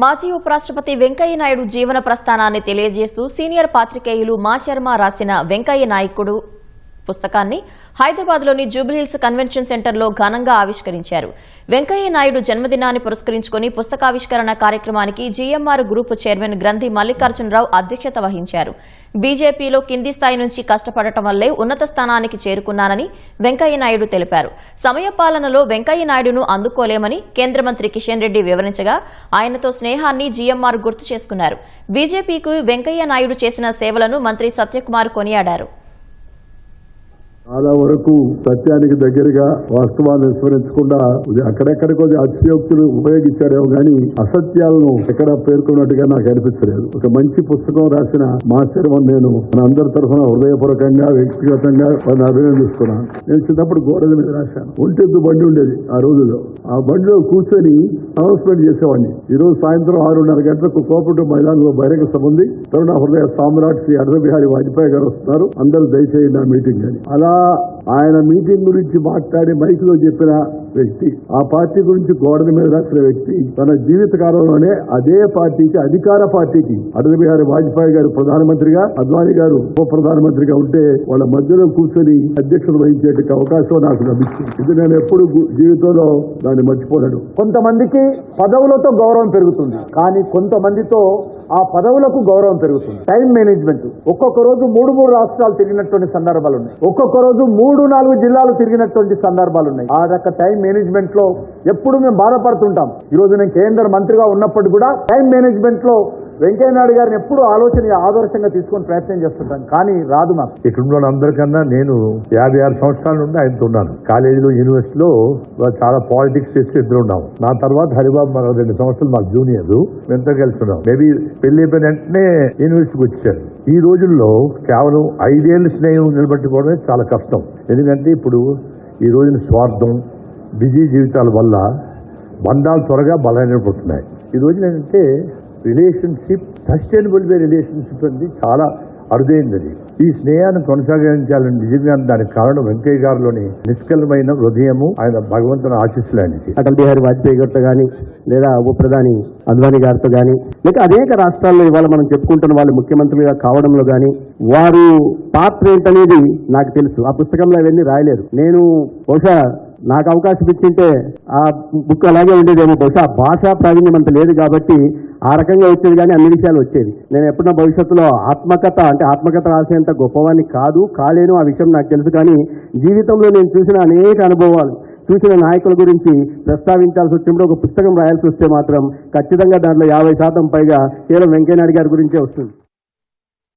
మాజీ ఉపరాష్ట్రపతి వెంకయ్య నాయుడు జీవన ప్రస్థానాన్ని తెలియజేస్తూ సీనియర్ పాత్రికేయులు మా శర్మ రాసిన వెంకయ్య నాయకుడు పుస్తకాన్ని హైదరాబాద్లోని జూబ్లీహిల్స్ కన్వెన్షన్ సెంటర్లో ఘనంగా ఆవిష్కరించారు. వెంకయ్య నాయుడు జన్మదినాన్ని పురస్కరించుకుని పుస్తకావిష్కరణ కార్యక్రమానికి జీఎంఆర్ గ్రూప్ చైర్మన్ గ్రంథి మల్లికార్జునరావు అధ్యక్షత వహించారు. బీజేపీలో కింది స్థాయి నుంచి కష్టపడటం వల్లే ఉన్నత స్థానానికి చేరుకున్నానని వెంకయ్య నాయుడు తెలిపారు. సమయపాలనలో వెంకయ్య నాయుడును అందుకోలేమని కేంద్ర మంత్రి కిషన్ రెడ్డి వివరించగా ఆయనతో స్నేహాన్ని జీఎంఆర్ గుర్తు చేసుకున్నారు. బీజేపీకి వెంకయ్య నాయుడు చేసిన సేవలను మంత్రి సత్యకుమార్ కొనియాడారు. చాలా వరకు సత్యానికి దగ్గరగా వాస్తవాన్ని విస్మరించకుండా అక్కడెక్కడికో అతిశయోక్తులు ఉపయోగించారేమో గానీ అసత్యాలను ఎక్కడ పేర్కొన్నట్టుగా నాకు అనిపించలేదు. ఒక మంచి పుస్తకం రాసిన మా శర్మను నేను మన అందరి తరఫున హృదయపూర్వకంగా వ్యక్తిగతంగా అభినందిస్తున్నాను. నేను చిన్నప్పుడు గోడల మీద రాశాను. ఒంటెద్దు బండి ఉండేది ఆ రోజుల్లో. ఆ బండిలో కూర్చొని అనౌన్స్మెంట్ చేసేవాడిని. ఈ రోజు సాయంత్రం 6:30 గంటలకు కోపట్టు మైదానంలో బహిరంగ సభ ఉంది. తరుణ హృదయ సామ్రాట్ శ్రీ అటల్ బిహారీ వాజ్పేయి గారు వస్తున్నారు, అందరూ దయచేయండి ఆ మీటింగ్ అని. అలా ఆయన మీటింగ్ గురించి మాట్లాడి మైక్ లో చెప్పిన వ్యక్తి, ఆ పార్టీ గురించి గోడల మీద రాసిన వ్యక్తి తన జీవిత కాలంలోనే అదే పార్టీకి, అధికార పార్టీకి అటల్ బిహారీ వాజ్పేయి గారు ప్రధానమంత్రిగా, అద్వానీ గారు ఉప ప్రధానమంత్రిగా ఉంటే వాళ్ళ మధ్యలో కూర్చొని అధ్యక్షత వహించేట అవకాశం నాకు లభించింది. ఇది నేను ఎప్పుడు జీవితంలో దాన్ని మర్చిపోలేను. కొంతమందికి పదవులతో గౌరవం పెరుగుతుంది, కానీ కొంతమందితో ఆ పదవులకు గౌరవం పెరుగుతుంది. Time management. ఒక్కొక్క రోజు 3 రాష్ట్రాలు తిరిగినటువంటి సందర్భాలు ఉన్నాయి. ఒక్కొక్క రోజు 3-4 జిల్లాలు తిరిగినటువంటి సందర్భాలు ఉన్నాయి. ఆ రక టైం మేనేజ్మెంట్ లో ఎప్పుడు మేము బాధపడుతుంటాం. ఈ రోజు నేను కేంద్ర మంత్రిగా ఉన్నప్పటికీ కూడా టైం మేనేజ్మెంట్ లో వెంకయ్య నాయుడు గారిని ఎప్పుడు ఆదర్శంగా తీసుకొని ప్రయత్నం చేస్తుంటాను, కానీ రాదు నాకు. ఇక్కడ అందరికన్నా నేను 56 సంవత్సరాల నుండి ఆయనతో ఉన్నాను. కాలేజీలో, యూనివర్సిటీలో చాలా పాలిటిక్స్ చేసి ఇద్దరు ఉన్నాము. నా తర్వాత హరిబాబు మరో 2 సంవత్సరాలు మాకు జూనియర్, మేమంతా కలిసి ఉన్నాం. మేబీ పెళ్లి అయిపోయిన వెంటనే యూనివర్సిటీకి వచ్చారు. ఈ రోజుల్లో కేవలం 5 ఏళ్ళు స్నేహం నిలబెట్టుకోవడమే చాలా కష్టం. ఎందుకంటే ఇప్పుడు ఈ రోజున స్వార్థం, బిజీ జీవితాల వల్ల బంధాలు త్వరగా బలహీనపడుతున్నాయి. ఈ రోజున ఏంటంటే రిలేషన్షిప్, సస్టైనబుల్ రిలేషన్షిప్ అనేది చాలా అరుదైంది. ఈ స్నేహాన్ని కొనసాగించాలని నిజంగా దానికి కారణం వెంకయ్య గారిలోని నిష్కలమైన హృదయము, ఆయన భగవంతుని ఆశీస్సులాంటిది. అటల్ బిహారీ వాజ్పేయి గారితో కానీ, లేదా ఉప ప్రధాని అద్వానీ గారితో కానీ, లేక అనేక రాష్ట్రాల్లో ఇవాళ మనం చెప్పుకుంటున్న వాళ్ళు ముఖ్యమంత్రులుగా కావడంలో కానీ వారు పాత్ర ఏంటనేది నాకు తెలుసు. ఆ పుస్తకంలో అవన్నీ రాయలేరు. నేను బహుశా నాకు అవకాశం ఇచ్చింటే ఆ బుక్ అలాగే ఉండేదేమో. బహుశా భాషా ప్రావీణ్యం అంత లేదు కాబట్టి ఆ రకంగా వచ్చేది, కానీ అన్ని విషయాలు వచ్చేది. నేను ఎప్పుడన్నా భవిష్యత్తులో ఆత్మకథ రాసేంత గొప్పవాడిని కాలేను, ఆ విషయం నాకు తెలుసు. కానీ జీవితంలో నేను చూసిన అనేక అనుభవాలు, చూసిన నాయకుల గురించి ప్రస్తావించాల్సి వచ్చినప్పుడు ఒక పుస్తకం రాయాల్సి వస్తే మాత్రం ఖచ్చితంగా దాంట్లో 50% పైగా కేవలం వెంకయ్య నాయుడు గారి గురించే వస్తుంది.